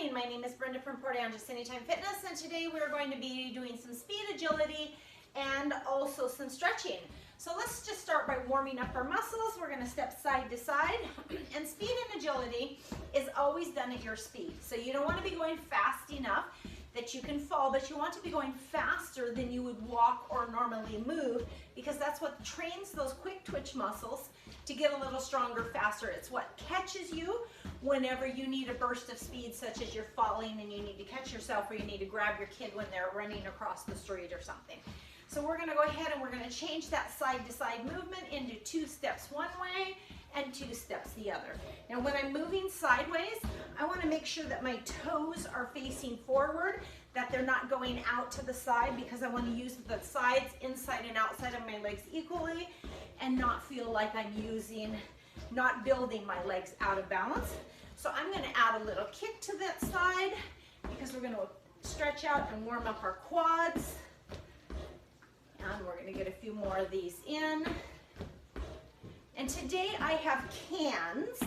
morning. My name is Brenda from Port Angeles Anytime Fitness, and today we're going to be doing some speed agility and also some stretching. So let's just start by warming up our muscles. We're going to step side to side, and speed and agility is always done at your speed. So you don't want to be going fast enough that you can fall, but you want to be going faster than you would walk or normally move, because that's what trains those quick twitch muscles to get a little stronger faster. It's what catches you whenever you need a burst of speed, such as you're falling and you need to catch yourself, or you need to grab your kid when they're running across the street or something. So we're going to go ahead and we're going to change that side to side movement into 2 steps one way and 2 steps the other. Now when I'm moving sideways, I want to make sure that my toes are facing forward, that they're not going out to the side, because I want to use the sides, inside and outside of my legs equally, and not feel like I'm not building my legs out of balance. So I'm going to add a little kick to that side, because we're going to stretch out and warm up our quads. And we're going to get a few more of these in. And today I have cans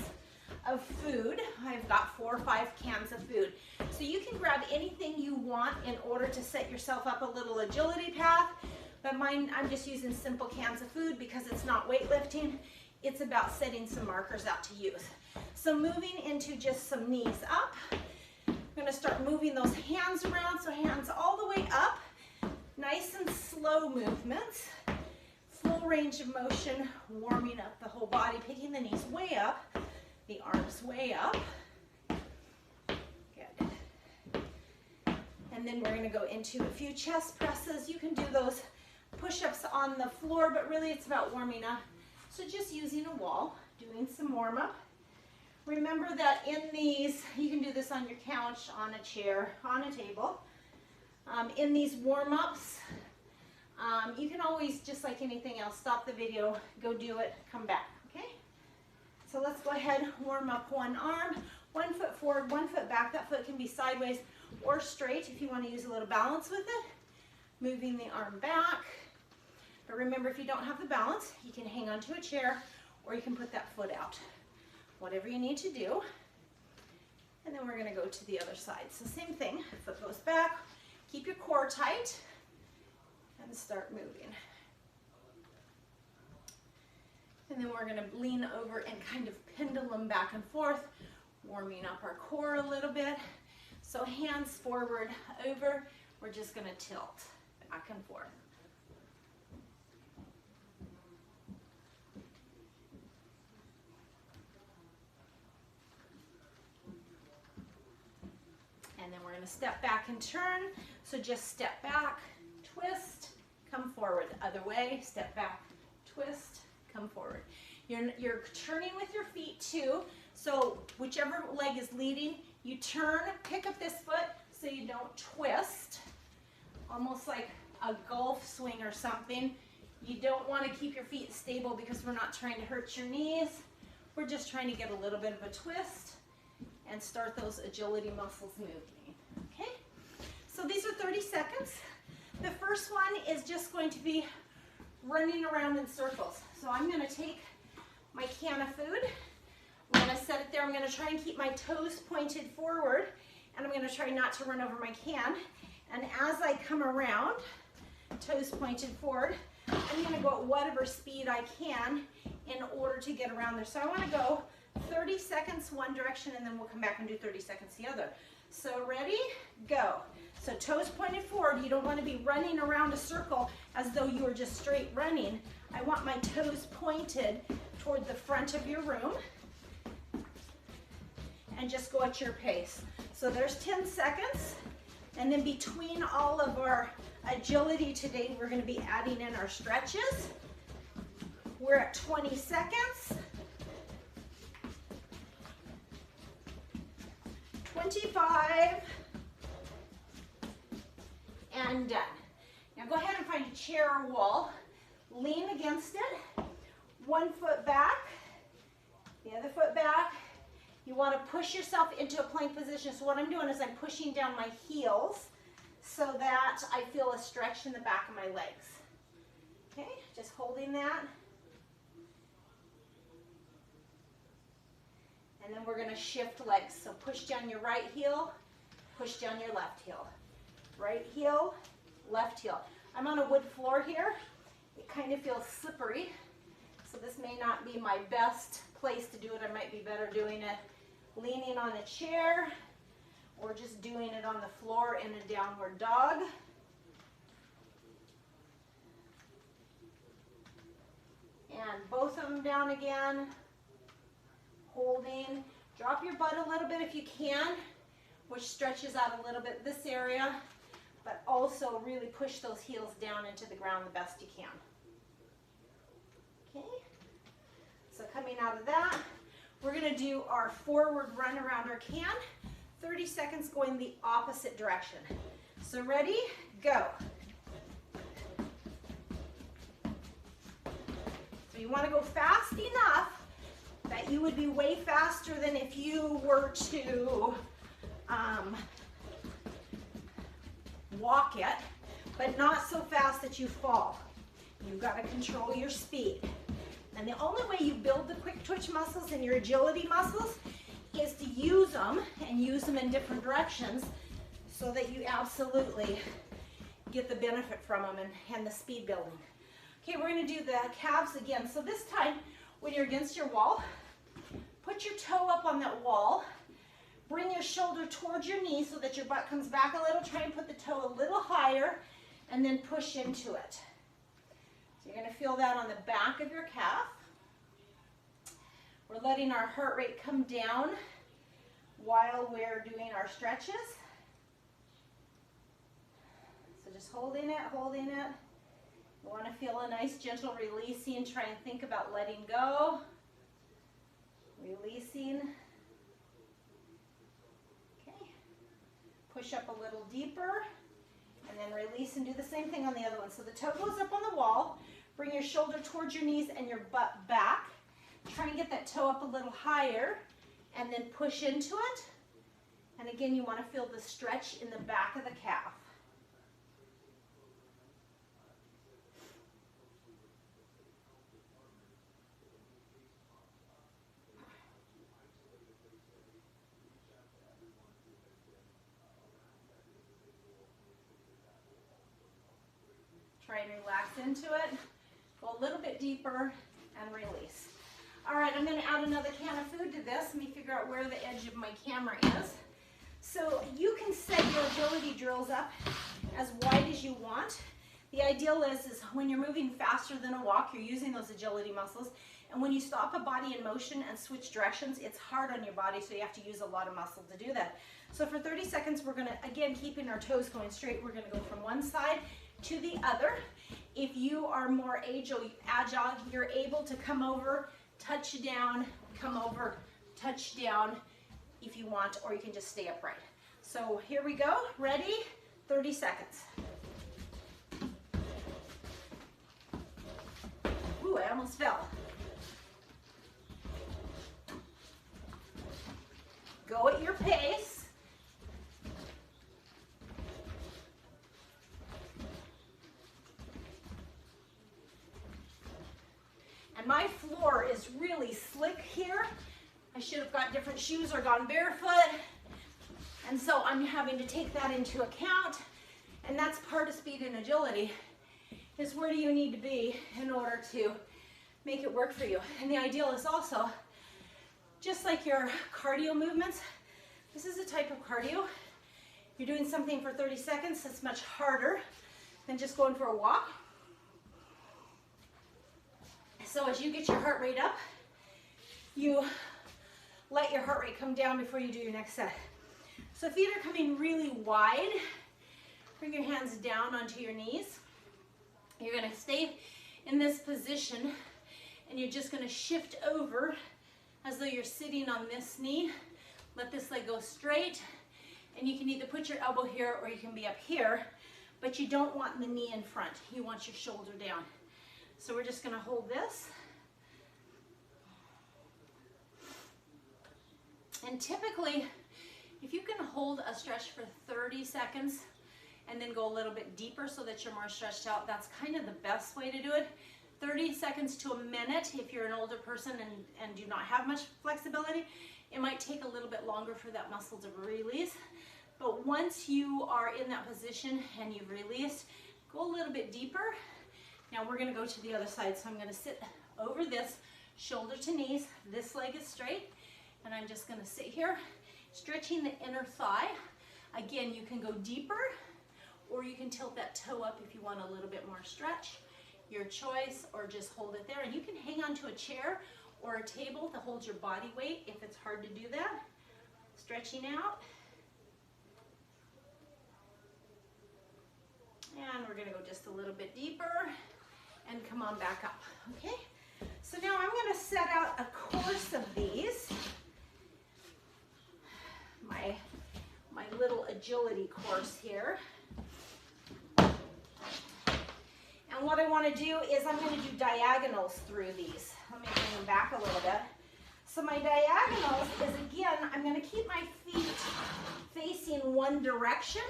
of food. I've got 4 or 5 cans of food. So you can grab anything you want in order to set yourself up a little agility path. But mine, I'm just using simple cans of food because it's not weightlifting. It's about setting some markers out to use. So moving into just some knees up. I'm going to start moving those hands around. So hands all the way up. Nice and slow movements. Full range of motion, warming up the whole body, picking the knees way up, the arms way up. Good. And then we're going to go into a few chest presses. You can do those push-ups on the floor, but really it's about warming up. So just using a wall, doing some warm-up. Remember that in these, you can do this on your couch, on a chair, on a table. In these warm-ups, you can always, just like anything else, stop the video, go do it, come back, okay? So let's go ahead, warm up one arm, 1 foot forward, 1 foot back. That foot can be sideways or straight if you want to use a little balance with it. Moving the arm back. But remember, if you don't have the balance, you can hang onto a chair, or you can put that foot out. Whatever you need to do. And then we're going to go to the other side. So same thing, foot goes back. Keep your core tight and start moving. And then we're going to lean over and kind of pendulum back and forth, warming up our core a little bit. So hands forward, over. We're just going to tilt back and forth. And then we're going to step back and turn. So just step back, twist, come forward. Other way, step back, twist, come forward. You're turning with your feet too. So whichever leg is leading, you turn, pick up this foot so you don't twist. Almost like a golf swing or something. You don't want to keep your feet stable because we're not trying to hurt your knees. We're just trying to get a little bit of a twist and start those agility muscles moving. Okay? So these are 30 seconds. The first one is just going to be running around in circles. So I'm going to take my can of food. I'm going to set it there. I'm going to try and keep my toes pointed forward, and I'm going to try not to run over my can. And as I come around, toes pointed forward, I'm going to go at whatever speed I can in order to get around there. So I want to go 30 seconds one direction, and then we'll come back and do 30 seconds the other. So ready, go. So toes pointed forward. You don't want to be running around a circle as though you were just straight running. I want my toes pointed toward the front of your room, and just go at your pace. So there's 10 seconds, and then between all of our agility today, we're going to be adding in our stretches. We're at 20 seconds. 25, and done. Now go ahead and find a chair or wall, lean against it, 1 foot back, the other foot back. You want to push yourself into a plank position. So what I'm doing is I'm pushing down my heels so that I feel a stretch in the back of my legs. Okay, just holding that. And then we're going to shift legs. So push down your right heel push down your left heel. Right heel, left heel. I'm on a wood floor here. It kind of feels slippery, so this may not be my best place to do it. I might be better doing it leaning on a chair or just doing it on the floor in a downward dog. And both of them down again, holding. Drop your butt a little bit if you can, which stretches out a little bit this area, but also really push those heels down into the ground the best you can. Okay, so coming out of that, we're going to do our forward run around our can, 30 seconds going the opposite direction. So ready, go. So you want to go fast enough that you would be way faster than if you were to walk it, but not so fast that you fall. You've got to control your speed. And the only way you build the quick twitch muscles and your agility muscles is to use them and use them in different directions so that you absolutely get the benefit from them and the speed building. Okay, we're going to do the calves again. So this time, when you're against your wall, put your toe up on that wall. Bring your shoulder towards your knee so that your butt comes back a little. Try and put the toe a little higher and then push into it. So you're going to feel that on the back of your calf. We're letting our heart rate come down while we're doing our stretches. So just holding it, holding it. You want to feel a nice gentle releasing. Try and think about letting go. Releasing. Okay. Push up a little deeper and then release and do the same thing on the other one. So the toe goes up on the wall. Bring your shoulder towards your knees and your butt back. Try and get that toe up a little higher and then push into it. And again, you want to feel the stretch in the back of the calf. Try and relax into it. Go a little bit deeper and release. All right, I'm going to add another can of food to this. Let me figure out where the edge of my camera is. So you can set your agility drills up as wide as you want. The ideal is when you're moving faster than a walk, you're using those agility muscles. And when you stop a body in motion and switch directions, it's hard on your body, so you have to use a lot of muscle to do that. So for 30 seconds, we're going to, again, keeping our toes going straight, we're going to go from one side to the other. If you are more agile, you're able to come over, touch down, come over, touch down if you want, or you can just stay upright. So here we go. Ready? 30 seconds. Ooh, I almost fell. Go at your pace. And my floor is really slick here. I should have got different shoes or gone barefoot. And so I'm having to take that into account. And that's part of speed and agility, is where do you need to be in order to make it work for you. And the ideal is also, just like your cardio movements, this is a type of cardio. You're doing something for 30 seconds, that's much harder than just going for a walk. So as you get your heart rate up, you let your heart rate come down before you do your next set. So feet are coming really wide. Bring your hands down onto your knees. You're going to stay in this position and you're just going to shift over as though you're sitting on this knee. Let this leg go straight, and you can either put your elbow here or you can be up here, but you don't want the knee in front. You want your shoulder down. So we're just going to hold this. And typically, if you can hold a stretch for 30 seconds and then go a little bit deeper so that you're more stretched out, that's kind of the best way to do it. 30 seconds to a minute if you're an older person and do not have much flexibility. It might take a little bit longer for that muscle to release. But once you are in that position and you've released, go a little bit deeper. Now we're gonna go to the other side. So I'm gonna sit over this, shoulder to knees. This leg is straight. And I'm just gonna sit here, stretching the inner thigh. Again, you can go deeper, or you can tilt that toe up if you want a little bit more stretch. Your choice, or just hold it there. And you can hang onto a chair or a table to hold your body weight if it's hard to do that. Stretching out. And we're gonna go just a little bit deeper and come on back up, okay? So now I'm gonna set out a course of these. My little agility course here. And what I want to do is I'm going to do diagonals through these. Let me bring them back a little bit. So my diagonals is, again, I'm going to keep my feet facing one direction.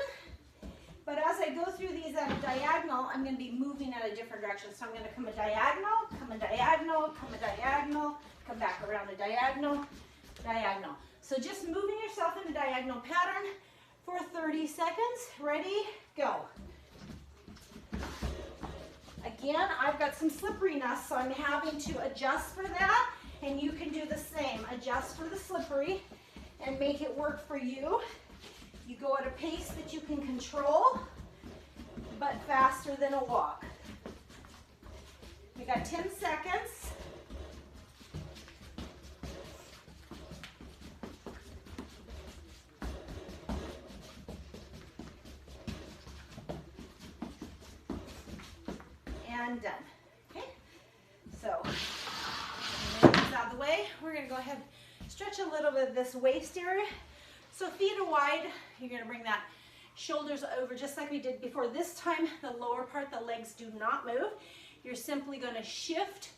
But as I go through these at a diagonal, I'm going to be moving at a different direction. So I'm going to come a diagonal, come a diagonal, come a diagonal, come back around a diagonal, diagonal. So just moving yourself in a diagonal pattern for 30 seconds. Ready? Go. Again, I've got some slipperiness, so I'm having to adjust for that, and you can do the same. Adjust for the slippery and make it work for you. You go at a pace that you can control, but faster than a walk. We got 10 seconds. And done. Okay, so these out of the way. We're going to go ahead and stretch a little bit of this waist area. So feet are wide. You're going to bring that shoulders over just like we did before. This time, the lower part, the legs do not move. You're simply going to shift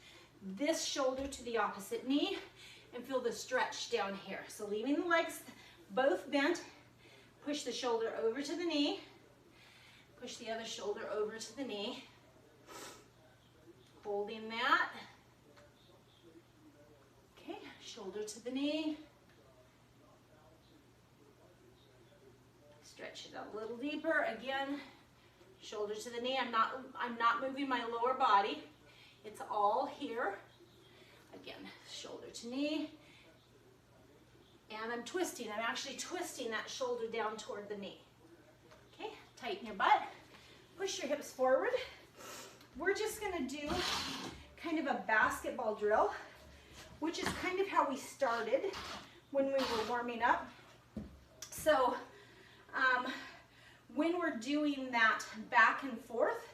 this shoulder to the opposite knee and feel the stretch down here. So leaving the legs both bent, push the shoulder over to the knee, push the other shoulder over to the knee. Holding that. Okay, shoulder to the knee. Stretch it out a little deeper. Again, shoulder to the knee. I'm not moving my lower body. It's all here. Again, shoulder to knee. And I'm twisting. I'm actually twisting that shoulder down toward the knee. Okay, tighten your butt. Push your hips forward. We're just going to do kind of a basketball drill, which is kind of how we started when we were warming up. So when we're doing that back and forth,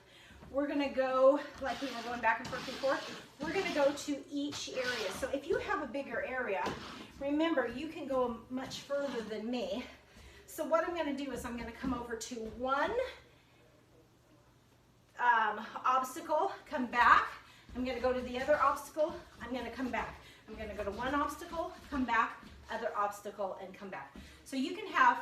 we're going to go, like we were going back and forth before, we're going to go to each area. So if you have a bigger area, remember, you can go much further than me. So what I'm going to do is I'm going to come over to one obstacle, come back. I'm going to go to the other obstacle. I'm going to come back. I'm going to go to one obstacle, come back, other obstacle, and come back. So you can have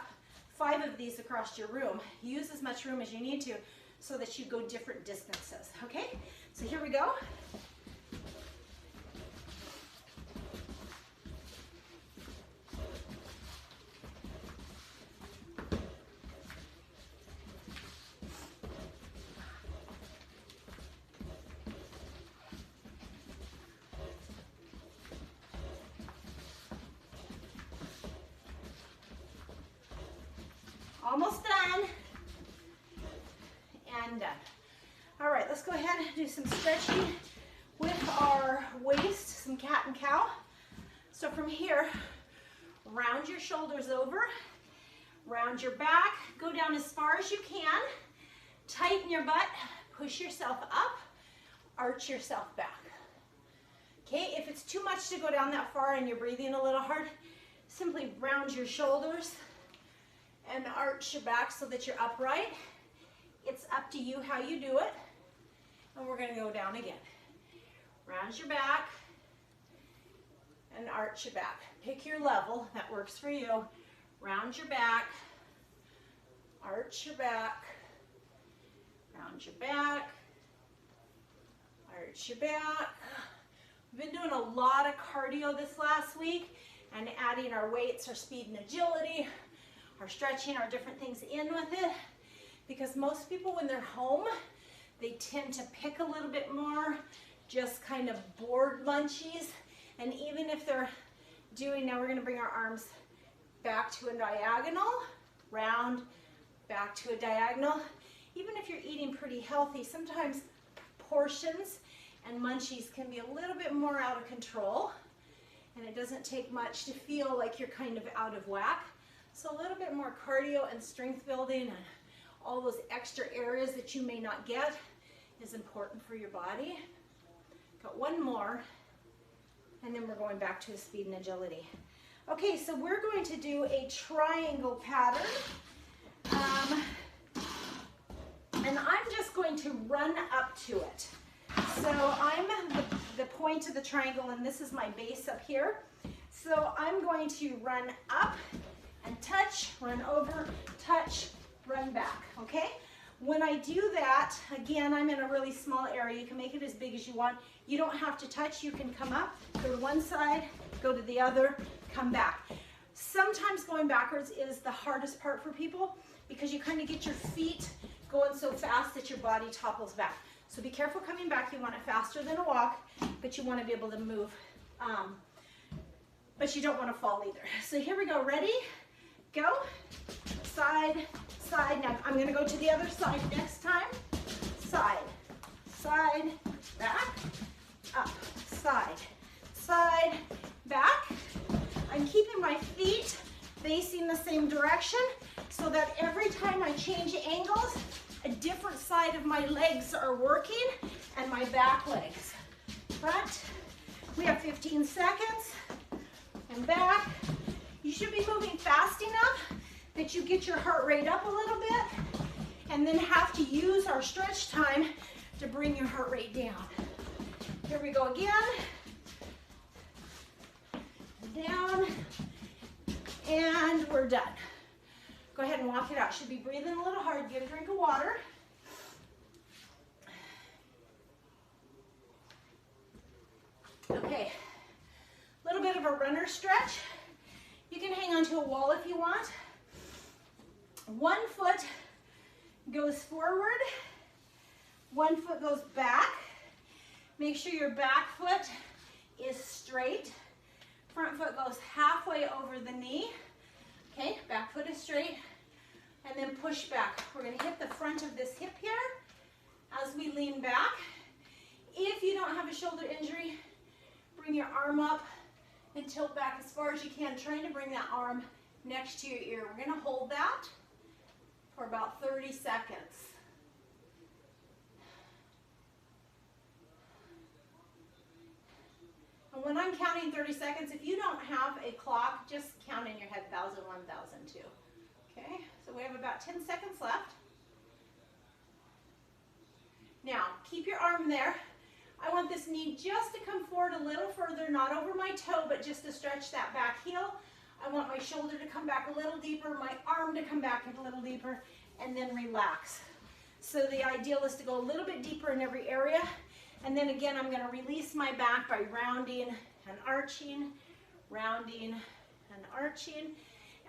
5 of these across your room. Use as much room as you need to so that you go different distances. Okay? So here we go. Almost done. And done. All right, let's go ahead and do some stretching with our waist, some cat and cow. So from here, round your shoulders over, round your back, go down as far as you can, tighten your butt, push yourself up, arch yourself back. Okay, if it's too much to go down that far and you're breathing a little hard, simply round your shoulders and arch your back so that you're upright. It's up to you how you do it. And we're gonna go down again. Round your back and arch your back. Pick your level that works for you. Round your back, arch your back, round your back, arch your back. We've been doing a lot of cardio this last week and adding our weights, our speed and agility. our stretching, our different things in with it. Because most people, when they're home, they tend to pick a little bit more, just kind of bored munchies. And even if they're doing, now we're going to bring our arms back to a diagonal, round, back to a diagonal. Even if you're eating pretty healthy, sometimes portions and munchies can be a little bit more out of control, and it doesn't take much to feel like you're kind of out of whack. So a little bit more cardio and strength building and all those extra areas that you may not get is important for your body. Got one more, and then we're going back to a speed and agility. Okay, so we're going to do a triangle pattern. And I'm just going to run up to it. So I'm the point of the triangle, and this is my base up here. So I'm going to run up and touch, run over, touch, run back, okay? When I do that, again, I'm in a really small area. You can make it as big as you want. You don't have to touch. You can come up, go to one side, go to the other, come back. Sometimes going backwards is the hardest part for people because you kind of get your feet going so fast that your body topples back. So be careful coming back. You want it faster than a walk, but you want to be able to move. But you don't want to fall either. So here we go. Ready? Go. Side, side. Now I'm going to go to the other side next time. Side, side, back, up, side, side, back. I'm keeping my feet facing the same direction so that every time I change angles, a different side of my legs are working and my back legs. Front, we have 15 seconds, and back. You should be moving fast enough that you get your heart rate up a little bit and then have to use our stretch time to bring your heart rate down. Here we go again. Down, and we're done. Go ahead and walk it out. Should be breathing a little hard. Get a drink of water. Okay, a little bit of a runner stretch. You can hang onto a wall if you want. One foot goes forward, one foot goes back. Make sure your back foot is straight. Front foot goes halfway over the knee. Okay, back foot is straight. And then push back. We're going to hit the front of this hip here as we lean back. If you don't have a shoulder injury, bring your arm up and tilt back as far as you can, trying to bring that arm next to your ear. We're going to hold that for about 30 seconds. And when I'm counting 30 seconds, if you don't have a clock, just count in your head 1,000, 1,000, 2. Okay, so we have about 10 seconds left. Now, keep your arm there. I want this knee just to come forward a little further, not over my toe, but just to stretch that back heel. I want my shoulder to come back a little deeper, my arm to come back a little deeper, and then relax. So the ideal is to go a little bit deeper in every area. And then again, I'm going to release my back by rounding and arching, rounding and arching.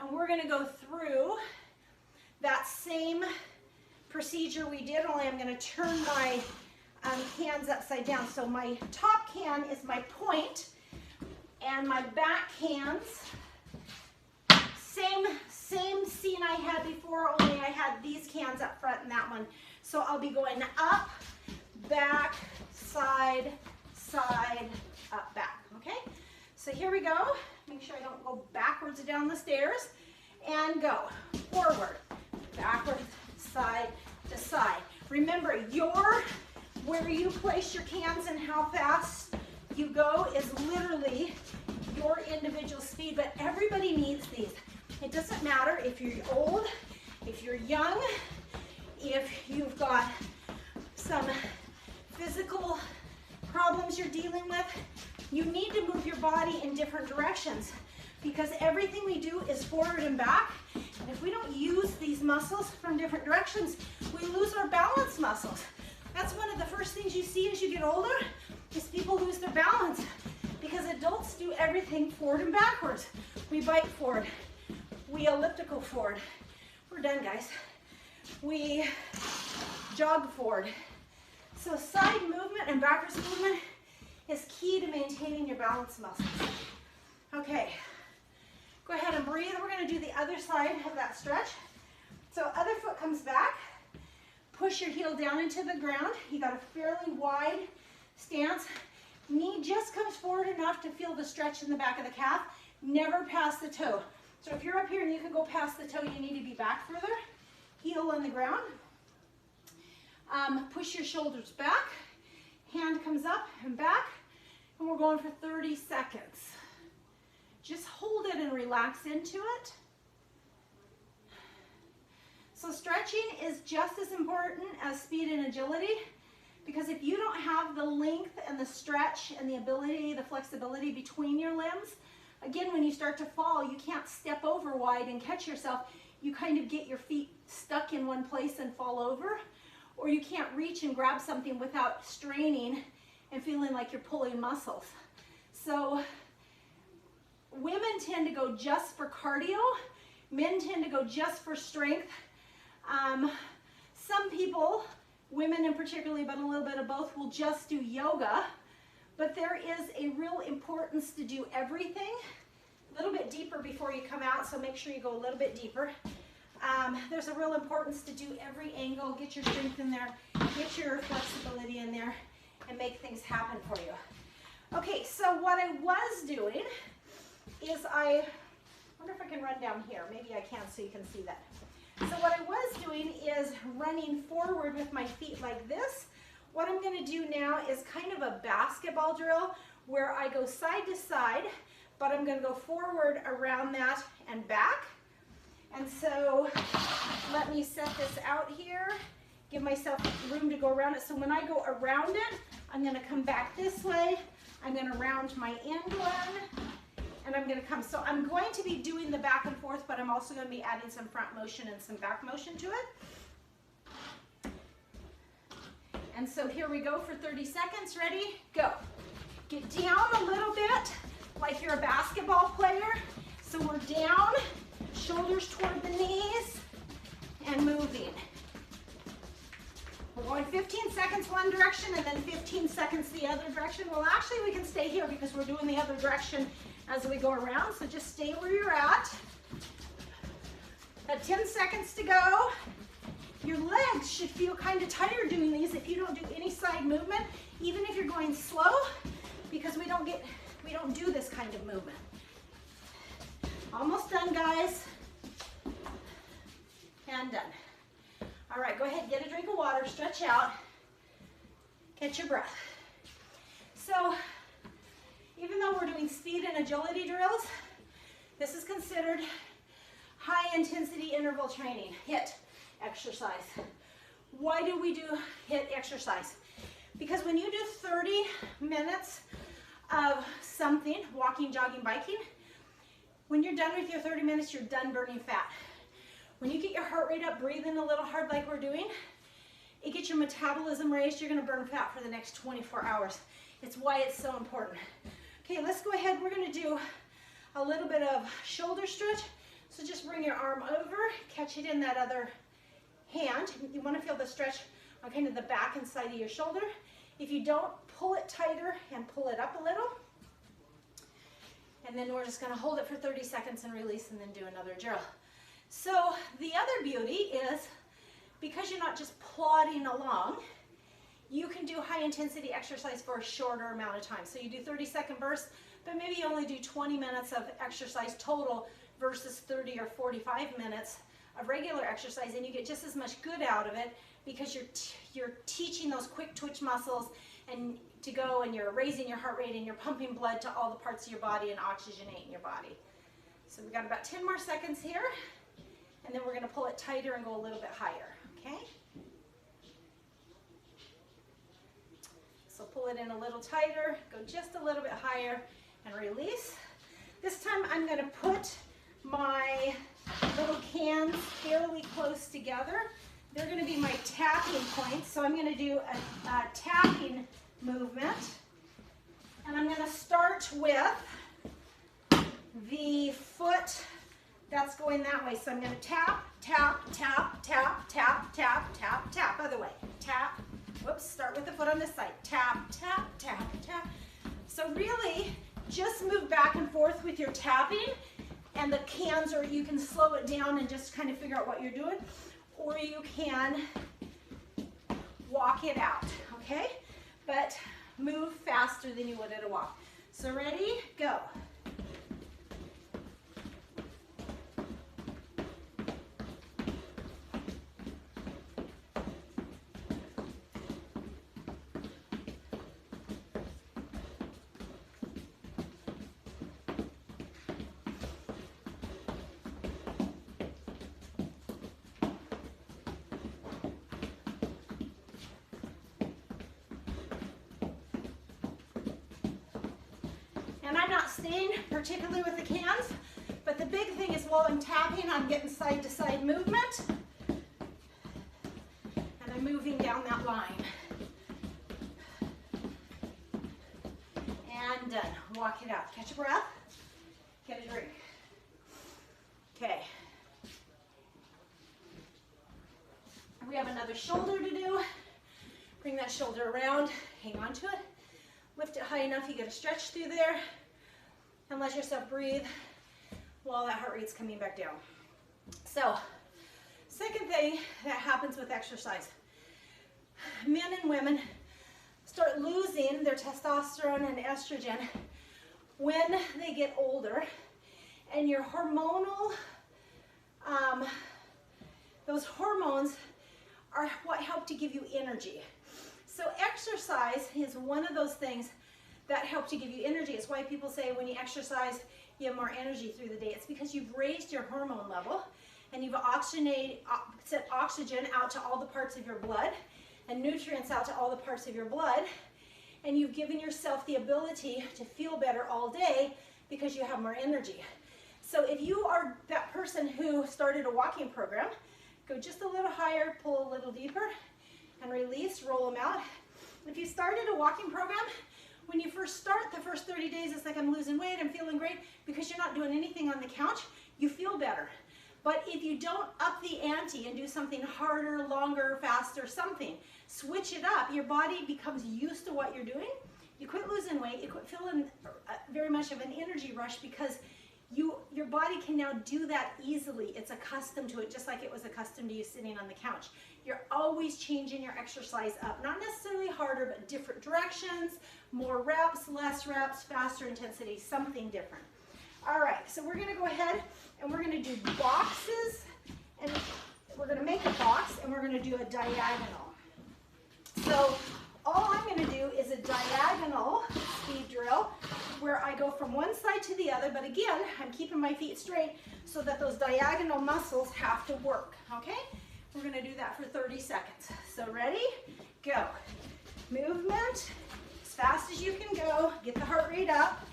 And we're going to go through that same procedure we did, only I'm going to turn my hands upside down. So my top can is my point, and my back hands, same scene I had before, only I had these cans up front and that one. So I'll be going up, back, side, side, up, back, okay? So here we go. Make sure I don't go backwards down the stairs. And go forward, backwards, side to side. Remember, where you place your cans and how fast you go is literally your individual speed, but everybody needs these. It doesn't matter if you're old, if you're young, if you've got some physical problems you're dealing with. You need to move your body in different directions because everything we do is forward and back. And if we don't use these muscles from different directions, we lose our balance muscles. That's one of the first things you see as you get older is people lose their balance because adults do everything forward and backwards. We bike forward, We elliptical forward. We're done, guys. We jog forward. So side movement and backwards movement is key to maintaining your balance muscles. Okay, go ahead and breathe. We're going to do the other side of that stretch. So other foot comes back. Push your heel down into the ground. You got a fairly wide stance. Knee just comes forward enough to feel the stretch in the back of the calf. Never past the toe. So if you're up here and you can go past the toe, you need to be back further. Heel on the ground. Push your shoulders back. Hand comes up and back. And we're going for 30 seconds. Just hold it and relax into it. So stretching is just as important as speed and agility, because if you don't have the length and the stretch and the ability, the flexibility between your limbs, again, when you start to fall, you can't step over wide and catch yourself. You kind of get your feet stuck in one place and fall over, or you can't reach and grab something without straining and feeling like you're pulling muscles. So women tend to go just for cardio. Men tend to go just for strength. Some people, women in particularly, but a little bit of both, will just do yoga. But there is a real importance to do everything a little bit deeper before you come out, so make sure you go a little bit deeper. There's a real importance to do every angle, get your strength in there, get your flexibility in there, and make things happen for you. Okay, so what I was doing is I wonder if I can run down here. Maybe I can so you can see that. So what I was doing is running forward with my feet like this. What I'm going to do now is kind of a basketball drill where I go side to side, but I'm going to go forward around that and back. And so let me set this out here, give myself room to go around it. So when I go around it, I'm going to come back this way. I'm going to round my end one. And I'm going to come, so I'm going to be doing the back and forth, but I'm also going to be adding some front motion and some back motion to it. And so here we go for 30 seconds. Ready? Go. Get down a little bit like you're a basketball player. So we're down, shoulders toward the knees, and moving. We're going 15 seconds one direction and then 15 seconds the other direction. Well, actually we can stay here because we're doing the other direction as we go around, so just stay where you're at. Got 10 seconds to go. Your legs should feel kind of tired doing these if you don't do any side movement, even if you're going slow, because we don't do this kind of movement. Almost done, guys. And done. All right, go ahead, get a drink of water, stretch out, catch your breath. So, even though we're doing speed and agility drills, this is considered high intensity interval training, HIIT exercise. Why do we do HIIT exercise? Because when you do 30 minutes of something, walking, jogging, biking, when you're done with your 30 minutes, you're done burning fat. When you get your heart rate up, breathing a little hard like we're doing, it gets your metabolism raised. You're going to burn fat for the next 24 hours. It's why it's so important. Okay, let's go ahead. We're going to do a little bit of shoulder stretch. So just bring your arm over, catch it in that other hand. You want to feel the stretch on kind of the back and side of your shoulder. If you don't, pull it tighter and pull it up a little. And then we're just going to hold it for 30 seconds and release and then do another drill. So the other beauty is, because you're not just plodding along, you can do high intensity exercise for a shorter amount of time. So you do 30-second bursts, but maybe you only do 20 minutes of exercise total versus 30 or 45 minutes of regular exercise, and you get just as much good out of it because you're teaching those quick twitch muscles and to go, and you're raising your heart rate and you're pumping blood to all the parts of your body and oxygenating your body. So we've got about 10 more seconds here. And then we're going to pull it tighter and go a little bit higher, okay? So pull it in a little tighter, go just a little bit higher, and release. This time I'm going to put my little cans fairly close together. They're going to be my tapping points. So I'm going to do a tapping movement. And I'm going to start with the foot That's going that way. So I'm going to tap, tap, tap, tap, tap, tap, tap, tap. Other way. Tap. Whoops, start with the foot on this side. Tap, tap, tap, tap. So really, just move back and forth with your tapping and the cans, or you can slow it down and just kind of figure out what you're doing, or you can walk it out, okay? But move faster than you would at a walk. So ready, go. And I'm not staying particularly with the cans, but the big thing is while I'm tapping, I'm getting side to side movement. And I'm moving down that line. And done. Walk it out. Catch a breath. Get a drink. Okay. We have another shoulder to do. Bring that shoulder around. Hang on to it. Lift it high enough you get a stretch through there, and let yourself breathe while that heart rate's coming back down. So, second thing that happens with exercise, men and women start losing their testosterone and estrogen when they get older, and your hormonal, those hormones are what help to give you energy. So exercise is one of those things that help to give you energy. It's why people say when you exercise, you have more energy through the day. It's because you've raised your hormone level and you've sent oxygen out to all the parts of your blood and nutrients out to all the parts of your blood. And you've given yourself the ability to feel better all day because you have more energy. So if you are that person who started a walking program, go just a little higher, pull a little deeper, and release, roll them out. If you started a walking program, when you first start, the first 30 days, it's like I'm losing weight, I'm feeling great, because you're not doing anything on the couch, you feel better. But if you don't up the ante and do something harder, longer, faster, something, switch it up, your body becomes used to what you're doing, you quit losing weight, you quit feeling very much of an energy rush because your body can now do that easily. It's accustomed to it, just like it was accustomed to you sitting on the couch. You're always changing your exercise up, not necessarily harder, but different directions, more reps, less reps, faster intensity, something different. All right, so we're gonna go ahead and we're gonna do boxes, and we're gonna make a box and we're gonna do a diagonal. So all I'm gonna do is a diagonal speed drill where I go from one side to the other, but again, I'm keeping my feet straight so that those diagonal muscles have to work, okay? We're gonna do that for 30 seconds. So ready, go. Movement, as fast as you can go, get the heart rate up.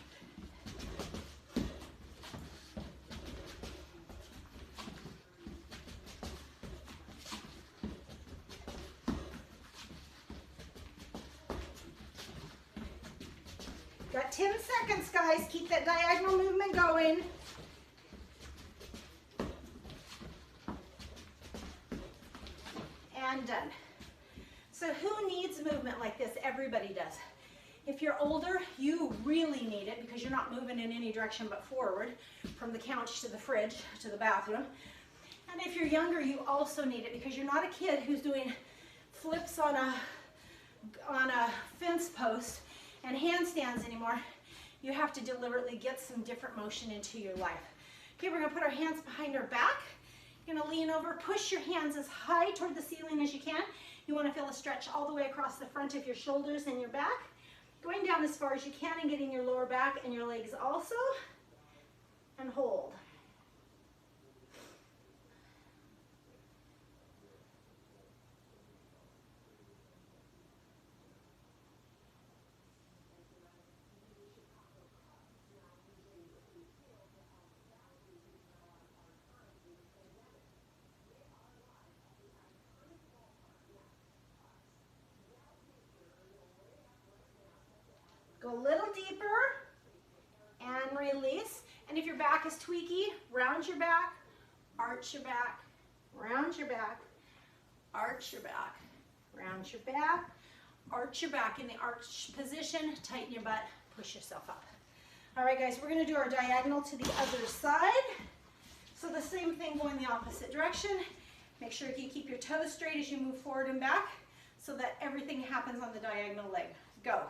Got 10 seconds, guys. Keep that diagonal movement going. And done. So who needs movement like this? Everybody does. If you're older, you really need it because you're not moving in any direction but forward, from the couch to the fridge to the bathroom. And if you're younger, you also need it because you're not a kid who's doing flips on a fence post and handstands anymore. You have to deliberately get some different motion into your life. Okay, we're gonna put our hands behind our back. You're gonna lean over, push your hands as high toward the ceiling as you can. You wanna feel a stretch all the way across the front of your shoulders and your back. Going down as far as you can and getting your lower back and your legs also. And hold. Go a little deeper and release. And if you're your back is tweaky, round your back, arch your back, round your back, arch your back, round your back, arch your back in the arch position, tighten your butt, push yourself up. All right, guys, we're going to do our diagonal to the other side. So the same thing going the opposite direction. Make sure you keep your toes straight as you move forward and back so that everything happens on the diagonal leg. Go.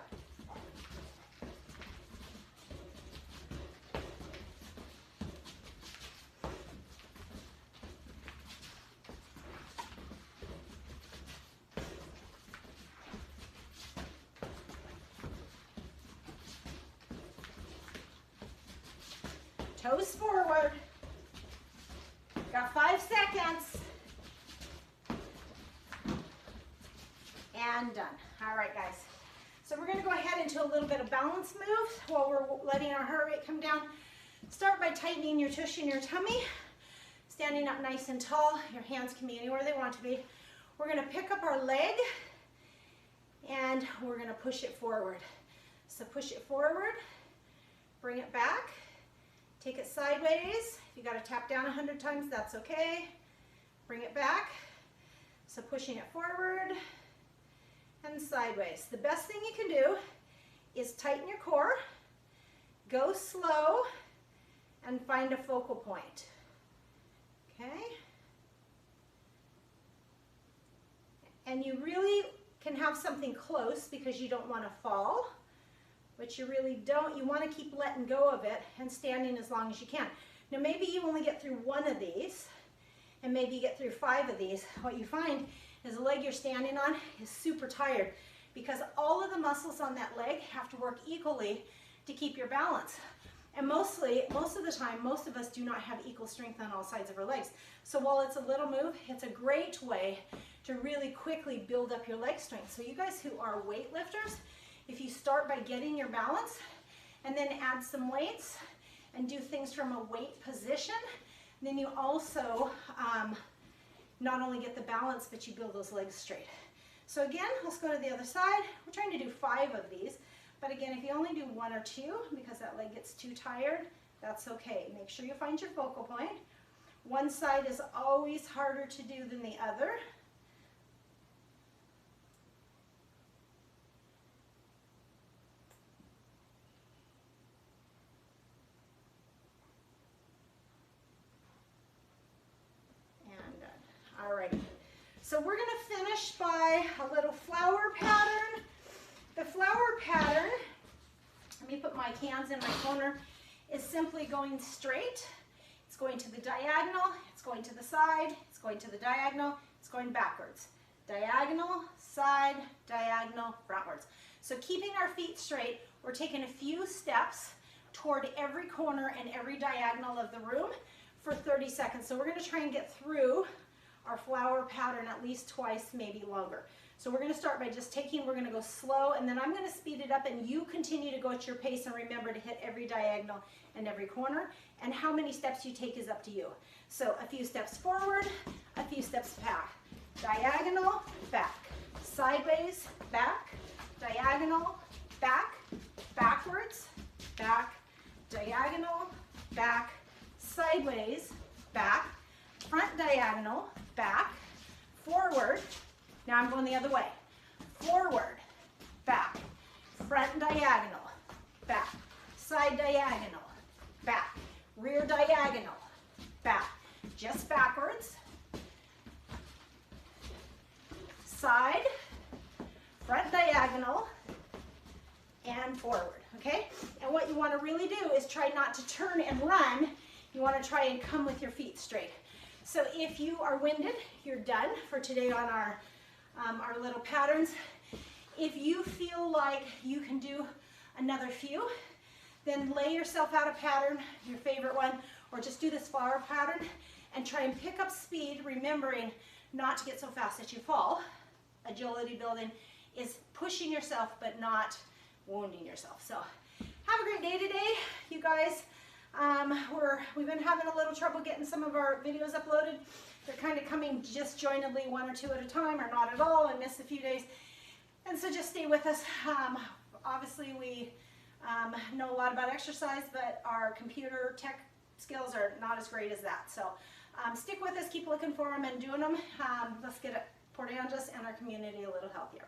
Toes forward. Got 5 seconds. And done. All right, guys. So we're going to go ahead and do a little bit of balance moves while we're letting our heart rate come down. Start by tightening your tush in your tummy. Standing up nice and tall. Your hands can be anywhere they want to be. We're going to pick up our leg and we're going to push it forward. So push it forward. Bring it back. Take it sideways. If you got to tap down 100 times, that's okay. Bring it back. So pushing it forward and sideways. The best thing you can do is tighten your core, go slow, and find a focal point. Okay? And you really can have something close because you don't want to fall. But you really don't. You want to keep letting go of it and standing as long as you can. Now maybe you only get through 1 of these and maybe you get through 5 of these. What you find is the leg you're standing on is super tired because all of the muscles on that leg have to work equally to keep your balance. And most of the time, most of us do not have equal strength on all sides of our legs. So while it's a little move, it's a great way to really quickly build up your leg strength. So you guys who are weightlifters, if you start by getting your balance and then add some weights and do things from a weight position, then you also not only get the balance, but you build those legs straight. So again, let's go to the other side. We're trying to do 5 of these, but again, if you only do 1 or 2 because that leg gets too tired, that's okay. Make sure you find your focal point. One side is always harder to do than the other. Alrighty, so we're going to finish by a little flower pattern. The flower pattern, let me put my hands in my corner, is simply going straight. It's going to the diagonal, it's going to the side, it's going to the diagonal, it's going backwards. Diagonal, side, diagonal, frontwards. So keeping our feet straight, we're taking a few steps toward every corner and every diagonal of the room for 30 seconds. So we're going to try and get through our flower pattern at least twice, maybe longer. So we're going to start by just we're going to go slow, and then I'm going to speed it up, and you continue to go at your pace, and remember to hit every diagonal and every corner, and how many steps you take is up to you. So a few steps forward, a few steps back. Diagonal, back. Sideways, back. Diagonal, back. Backwards, back. Diagonal, back. Sideways, back. Front diagonal, back, forward. Now I'm going the other way. Forward, back, front diagonal, back, side diagonal, back, rear diagonal, back, just backwards, side, front diagonal, and forward, okay? And what you want to really do is try not to turn and run. You want to try and come with your feet straight. So if you are winded, you're done for today on our little patterns. If you feel like you can do another few, then lay yourself out a pattern, your favorite one, or just do this flower pattern and try and pick up speed, remembering not to get so fast that you fall. Agility building is pushing yourself but not wounding yourself. So have a great day today, you guys. We've been having a little trouble getting some of our videos uploaded. They're kind of coming disjointedly, 1 or 2 at a time, or not at all, and miss a few days. And so just stay with us. Obviously, we know a lot about exercise, but our computer tech skills are not as great as that. So stick with us, keep looking for them and doing them. Let's get Port Angeles and our community a little healthier.